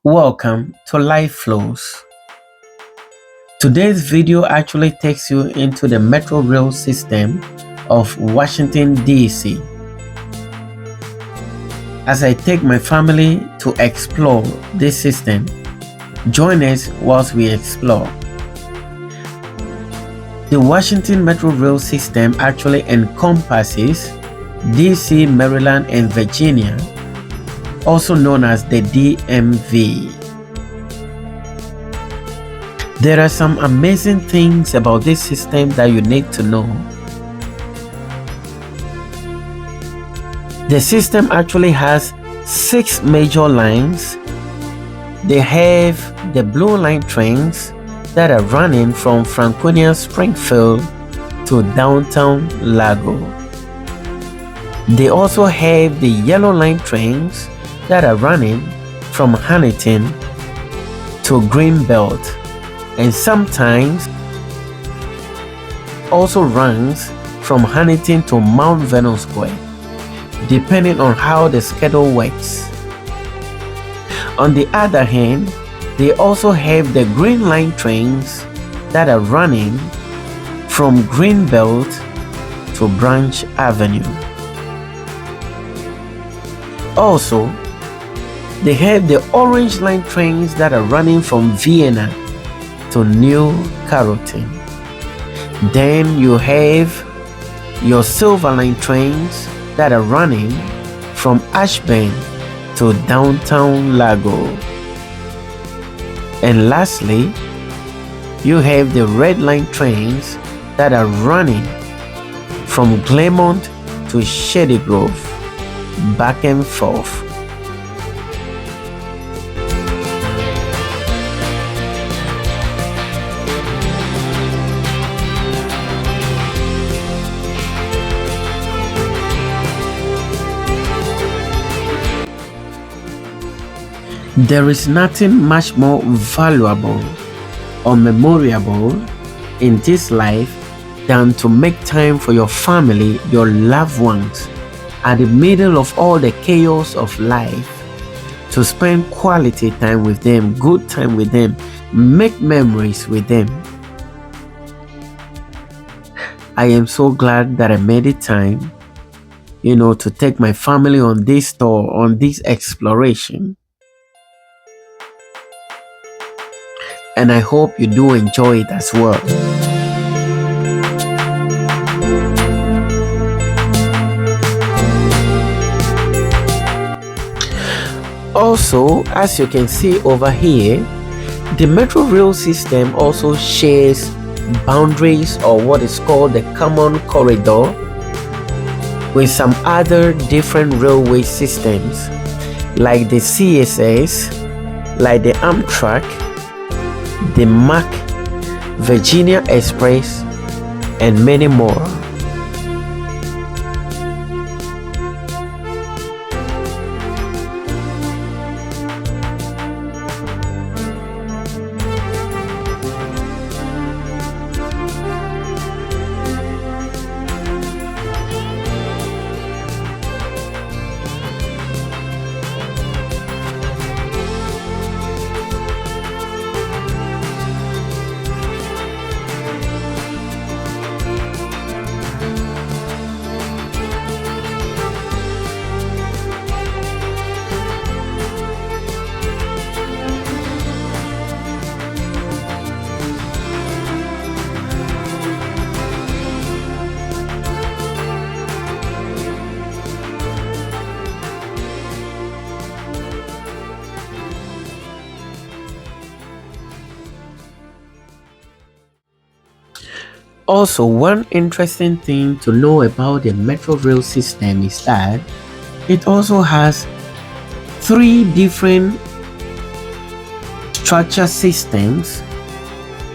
Welcome to Life Flows. Today's video actually takes you into the metro rail system of Washington D.C. As I take my family to explore this system, join us whilst we explore. The Washington Metro Rail system actually encompasses D.C., Maryland, and Virginia, also known as the DMV. There are some amazing things about this system that you need to know. The system actually has 6 major lines. They have the Blue Line trains that are running from Franconia Springfield to downtown Largo. They also have the Yellow Line trains that are running from Huntington to Greenbelt, and sometimes also runs from Huntington to Mount Vernon Square, depending on how the schedule works. On the other hand, they also have the Green Line trains that are running from Greenbelt to Branch Avenue. Also, they have the Orange Line trains that are running from Vienna to New Carrollton. Then you have your Silver Line trains that are running from Ashburn to downtown Largo. And lastly, you have the Red Line trains that are running from Claremont to Shady Grove, back and forth. There is nothing much more valuable or memorable in this life than to make time for your family, your loved ones, at the middle of all the chaos of life, to spend quality time with them, good time with them, make memories with them. I am so glad that I made it time, to take my family on this tour, on this exploration. And I hope you do enjoy it as well. Also, as you can see over here, the metro rail system also shares boundaries, or what is called the common corridor, with some other different railway systems like the CSS, like the Amtrak, the MAC, Virginia Express, and many more. Also, one interesting thing to know about the metro rail system is that it also has 3 different structure systems,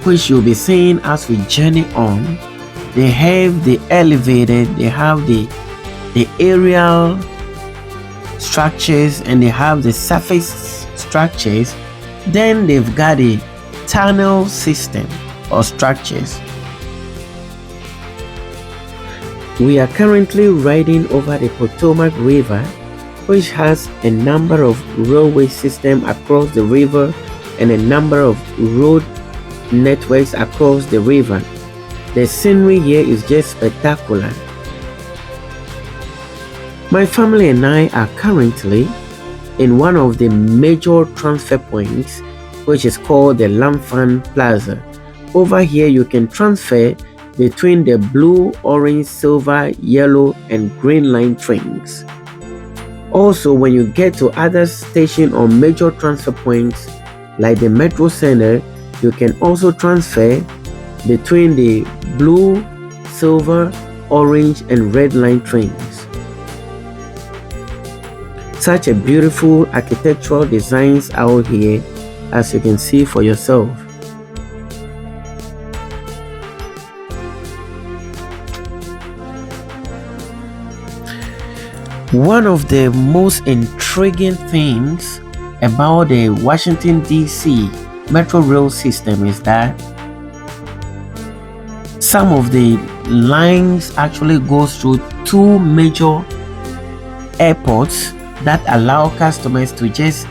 which you'll be seeing as we journey on. They have the elevated, they have the aerial structures, and they have the surface structures. Then they've got a tunnel system or structures. We are currently riding over the Potomac River which has a number of railway systems across the river and a number of road networks across the river. The scenery here is just spectacular. My family and I are currently in one of the major transfer points, which is called the Lamfan Plaza. Over here you can transfer between the blue, orange, silver, yellow and green line trains. Also, when you get to other stations or major transfer points like the metro center, you can also transfer between the blue, silver, orange and red line trains. Such a beautiful architectural designs out here, as you can see for yourself. One of the most intriguing things about the Washington D.C. metro rail system is that some of the lines actually goes through two major airports that allow customers to just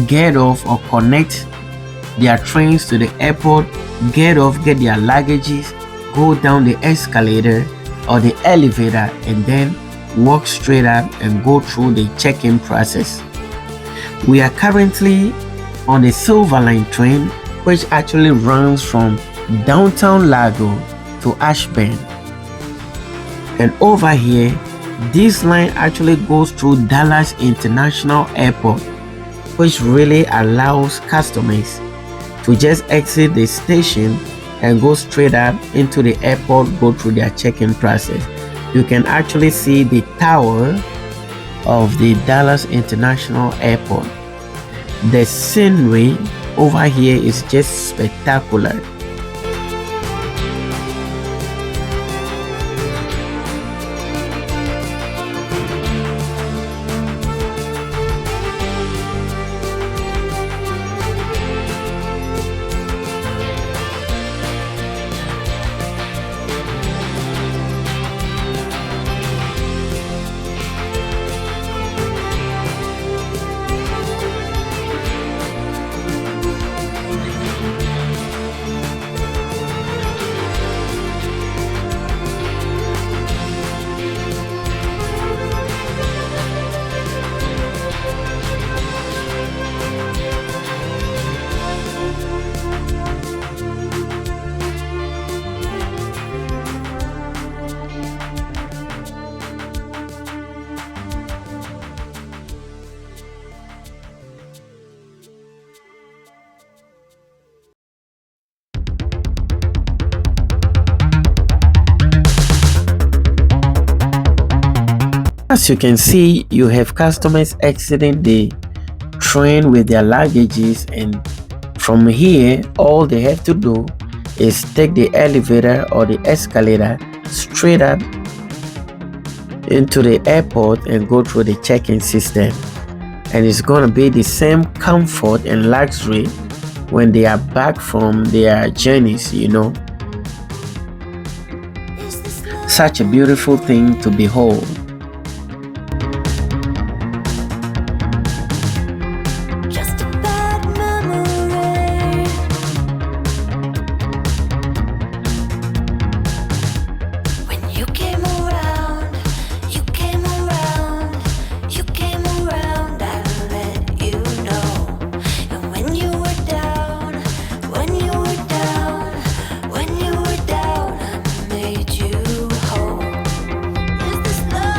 get off or connect their trains to the airport, get off, get their luggages, go down the escalator or the elevator and then walk straight up and go through the check-in process. We are currently on the Silver Line train, which actually runs from downtown Largo to Ashburn. And over here, this line actually goes through Dallas International Airport, which really allows customers to just exit the station and go straight up into the airport, go through their check-in process. You can actually see the tower of the Dallas International Airport. The scenery over here is just spectacular. As you can see, you have customers exiting the train with their luggages, and from here all they have to do is take the elevator or the escalator straight up into the airport and go through the check-in system. And it's going to be the same comfort and luxury when they are back from their journeys, you know. Such a beautiful thing to behold. Is this love?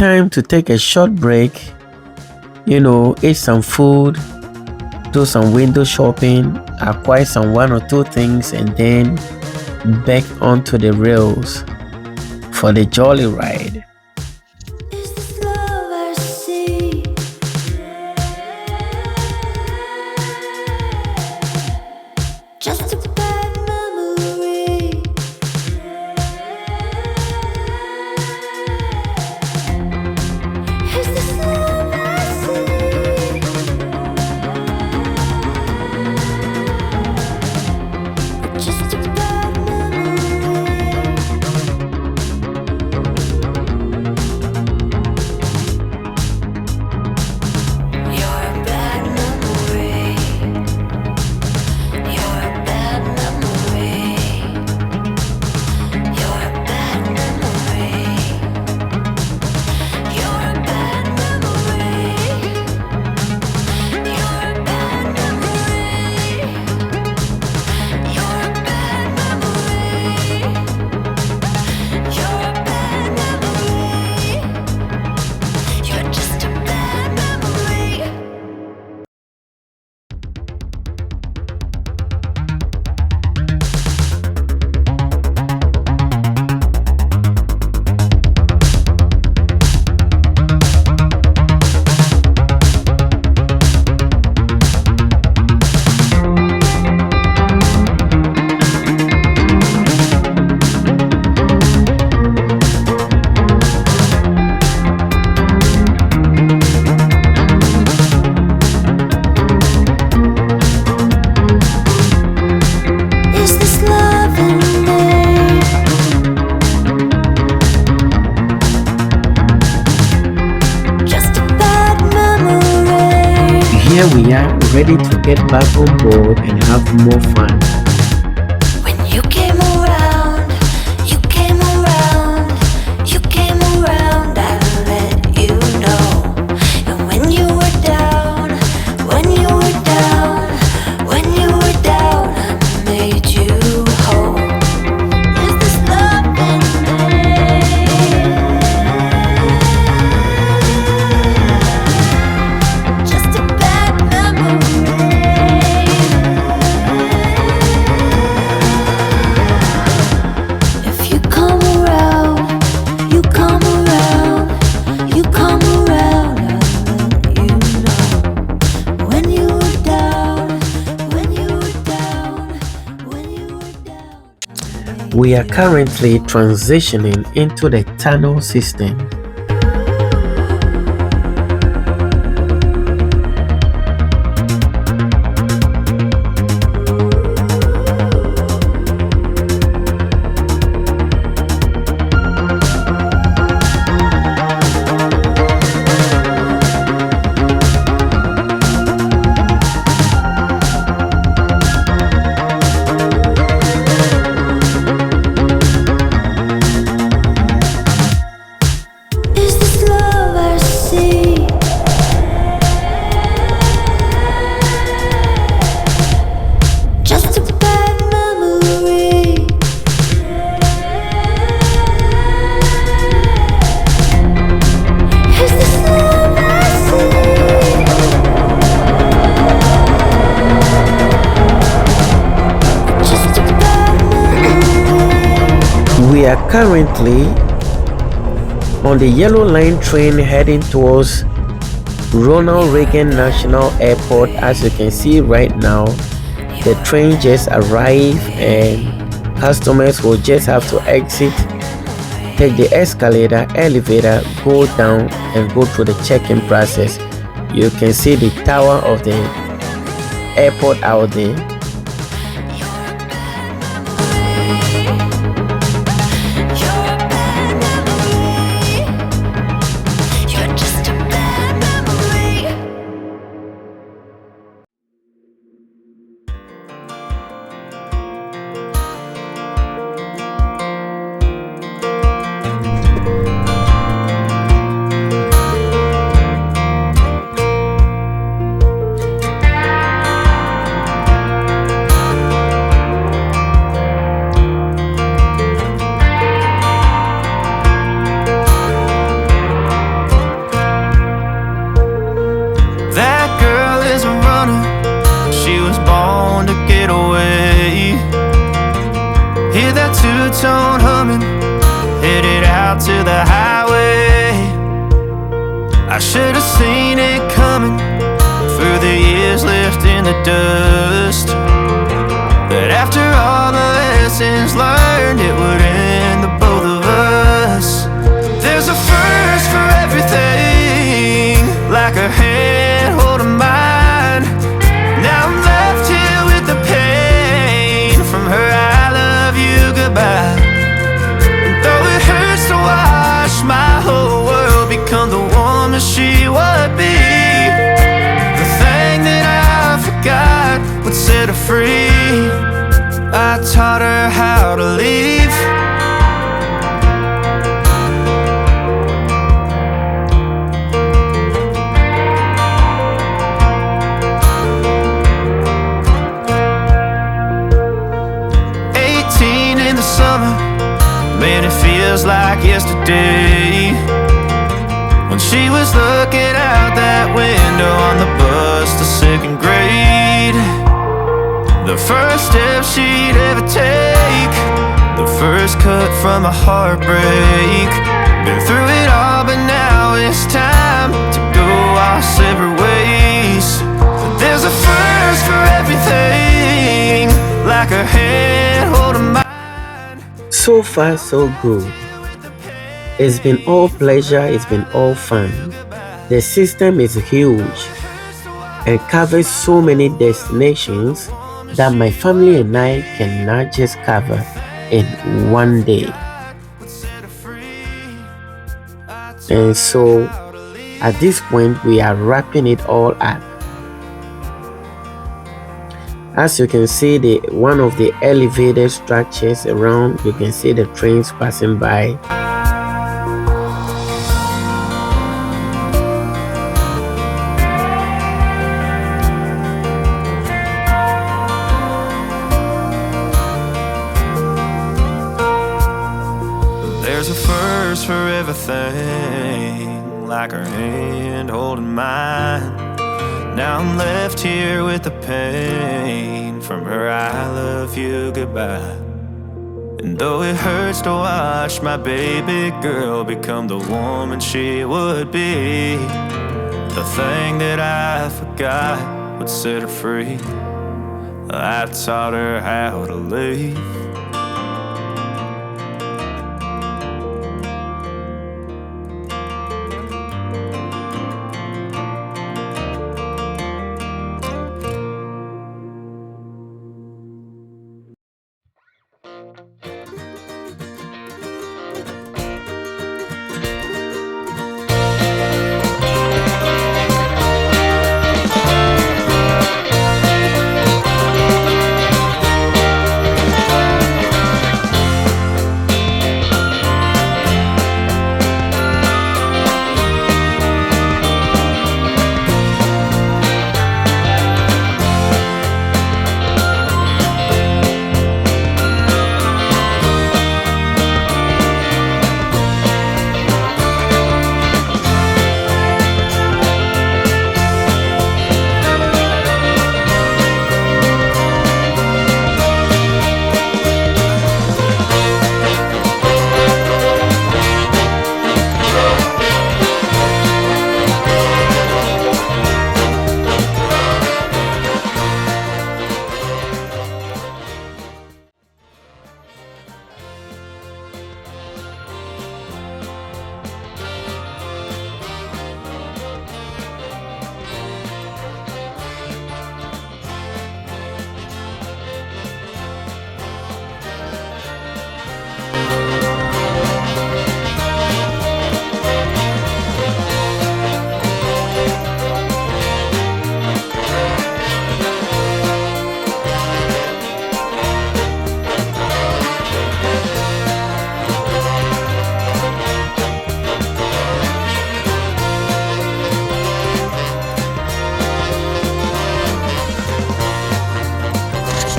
time to take a short break, eat some food, do some window shopping, acquire some one or two things, and then back onto the rails for the jolly ride. Is this love I see? Just a bad memory. Is this love I see? Just a bad memory. You're a bad memory. You're a bad memory. You're a bad memory. You're a bad memory. You're a bad memory. You're a bad memory. You're a bad memory. You're just a bad memory. Is this love in me? Just a bad memory. Here we are, ready to get back on board and have more fun. When you came around, you came around, you came around, I let you know. And when you were down, when you were down, when you were down, I made you whole. Is this love in me? Just a bad memory. If you come around, you come around, you come around, I let you know. When you were down, when you were down, when you were down. We are currently transitioning into the tunnel system. Is this love I see? Just a bad memory. Is this love I see? Just a bad memory. We are currently on the Yellow Line train heading towards Ronald Reagan National Airport. As you can see right now, the train just arrived and customers will just have to exit, take the escalator, elevator, go down and go through the check-in process. You can see the tower of the airport out there. You're just a bad memory. runner, she was born to get away. Hear that two-tone humming, headed out to the highway. I should have seen it coming through the years left in the dust, that after all the lessons learned, it would end the both of us. There's a first for everything, like her hand holding mine. Now I'm left here with the pain from her I love you goodbye. And though it hurts to watch my whole world become the woman she would be, the thing that I forgot would set her free. I taught her how to leave. Summer, man, it feels like yesterday, when she was looking out that window on the bus to second grade. The first step she'd ever take, the first cut from a heartbreak. Been through it all, but now it's time to go our separate ways. There's a first for everything, like her hand holding my. So far, so good. It's been all pleasure, it's been all fun. The system is huge and covers so many destinations that my family and I cannot just cover in one day. And so, at this point, we are wrapping it all up. As you can see, one of the elevated structures around, you can see the trains passing by. There's a first for everything, like her hand holding mine. Now I'm left here with the pain from her I love you goodbye. And though it hurts to watch my baby girl become the woman she would be, the thing that I forgot would set her free. I taught her how to leave.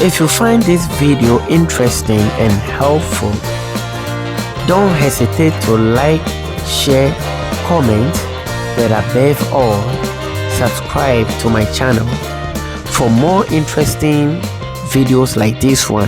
If you find this video interesting and helpful, don't hesitate to like, share, comment, but above all, subscribe to my channel For more interesting videos like this one,